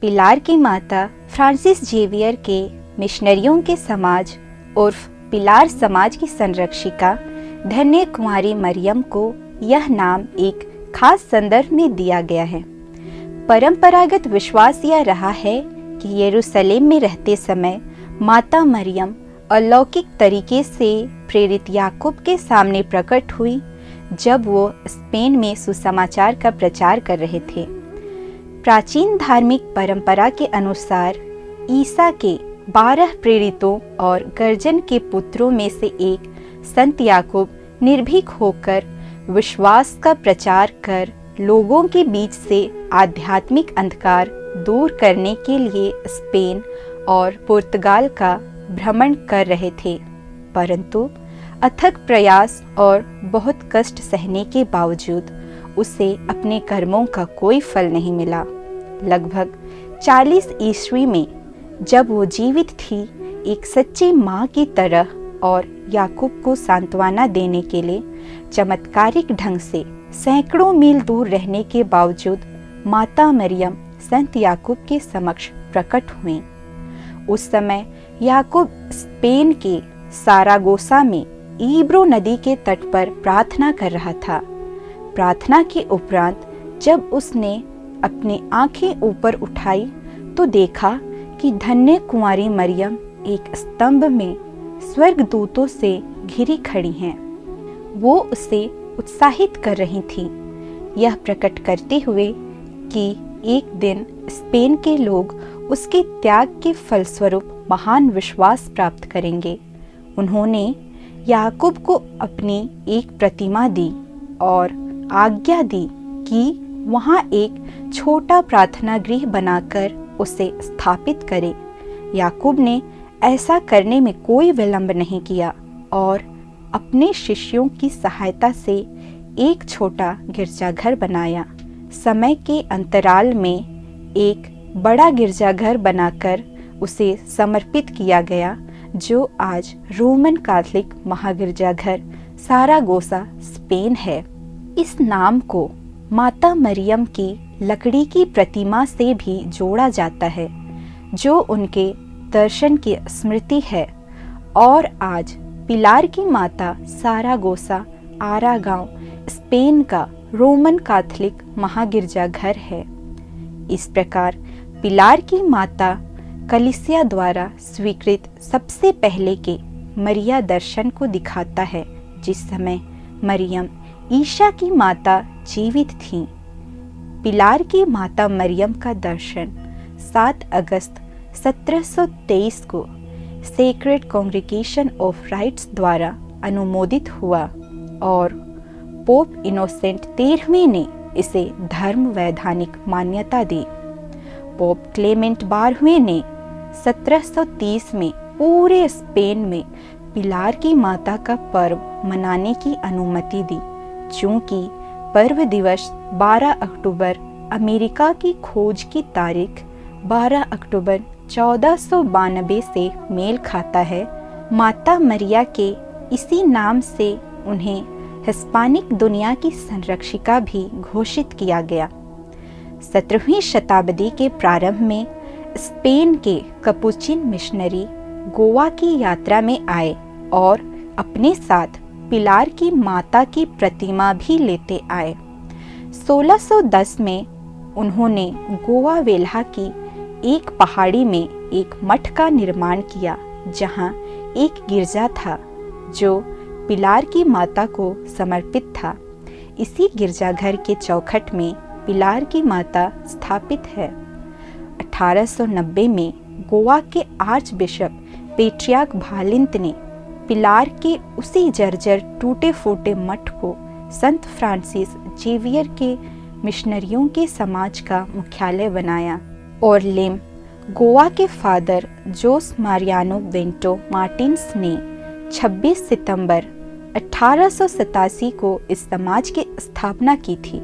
पिलार की माता Francis Xavier के मिशनरियों के समाज उर्फ पिलार समाज की संरक्षिका धन्य कुमारी मरियम को यह नाम एक खास संदर्भ में दिया गया है। परंपरागत विश्वास यह रहा है कि यरूशलेम में रहते समय माता मरियम अलौकिक तरीके से प्रेरित याकूब के सामने प्रकट हुई जब वो स्पेन में सुसमाचार का प्रचार कर रहे थे। प्राचीन धार्मिक परंपरा के अनुसार ईसा के 12 प्रेरितों और गर्जन के पुत्रों में से एक संत याकूब निर्भीक होकर विश्वास का प्रचार कर लोगों के बीच से आध्यात्मिक अंधकार दूर करने के लिए स्पेन और पुर्तगाल का भ्रमण कर रहे थे, परंतु अथक प्रयास और बहुत कष्ट सहने के बावजूद उसे अपने कर्मों का कोई फल नहीं मिला। लगभग 40 ईस्वी में जब वो जीवित थी, एक सच्ची माँ की तरह और याकूब को सांत्वना देने के लिए चमत्कारिक ढंग से सैकड़ों मील दूर रहने के बावजूद माता मरियम संत याकूब के समक्ष प्रकट हुई। उस समय याकूब स्पेन के सारागोसा में ईब्रो नदी के तट पर प्रार्थना कर रहा था। प्रार्थना के उपरांत जब उसने अपनी आंखें ऊपर उठाई तो देखा कि धन्य कुंवारी मरियम एक स्तंभ में स्वर्गदूतों से घिरी खड़ी हैं। वो उसे उत्साहित कर रही थी, यह प्रकट करते हुए कि एक दिन स्पेन के लोग उसके त्याग के फलस्वरूप महान विश्वास प्राप्त करेंगे। उन्होंने याकूब को अपनी एक प्रतिमा दी और आज्ञा दी कि वहाँ एक छोटा प्रार्थना गृह बनाकर उसे स्थापित करे। याकूब ने ऐसा करने में कोई विलंब नहीं किया और अपने शिष्यों की सहायता से एक छोटा गिरजाघर बनाया। समय के अंतराल में एक बड़ा गिरजाघर बनाकर उसे समर्पित किया गया, जो आज रोमन कैथोलिक महागिरजाघर सारागोसा स्पेन है। इस नाम को माता मरियम की लकड़ी की प्रतिमा से भी जोड़ा जाता है, जो उनके दर्शन की स्मृति है और आज पिलार की माता सारागोसा आरा गांव स्पेन का रोमन कैथोलिक महागिरजाघर है। इस प्रकार पिलार की माता कलीसिया द्वारा स्वीकृत सबसे पहले के मरिया दर्शन को दिखाता है, जिस समय मरियम ईशा की माता जीवित थीं। पिलार की माता मरियम का दर्शन 7 अगस्त 1723 को सेक्रेड कांग्रीगेशन ऑफ राइट्स द्वारा अनुमोदित हुआ और पोप इनोसेंट 13वें ने इसे धर्म वैधानिक मान्यता दी। पोप क्लेमेंट 12वें ने 1730 में पूरे स्पेन में पिलार की माता का पर्व मनाने की अनुमति दी, चूंकि पर्व दिवस 12 अक्टूबर अमेरिका की खोज की तारीख 12 अक्टूबर 1492 से मेल खाता है। माता मरिया के इसी नाम से उन्हें हिस्पानिक दुनिया की संरक्षिका भी घोषित किया गया। 17वीं शताब्दी के प्रारंभ में स्पेन के कपुचिन मिशनरी गोवा की यात्रा में आए और अपने साथ पिलार की माता की प्रतिमा भी लेते आए। 1610 में उन्होंने गोवा वेल्हा की एक पहाड़ी में एक मठ का निर्माण किया, जहां एक गिरजा था जो पिलार की माता को समर्पित था। इसी गिरजाघर के चौखट में पिलार की माता स्थापित है। 1890 में गोवा के आर्च बिशप पेट्रियार्क भालिंत ने पिलार के उसी जर्जर टूटे फूटे मठ को संत फ्रांसिस जेवियर के मिशनरियों के समाज का मुख्यालय बनाया और लेम गोवा के फादर जोस मारियानो बेंटो मार्टिन्स ने 26 सितंबर 1887 को इस समाज की स्थापना की थी।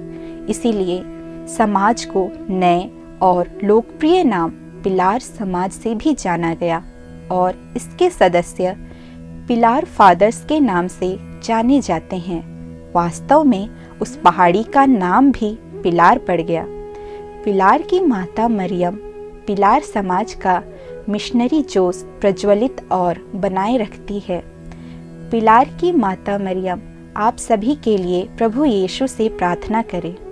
इसीलिए समाज को नए और लोकप्रिय नाम पिलार समाज से भी जाना गया और इसके सदस्य पिलार फादर्स के नाम से जाने जाते हैं। वास्तव में उस पहाड़ी का नाम भी पिलार पड़ गया। पिलार की माता मरियम पिलार समाज का मिशनरी जोश प्रज्वलित और बनाए रखती है। पिलार की माता मरियम आप सभी के लिए प्रभु यीशु से प्रार्थना करें।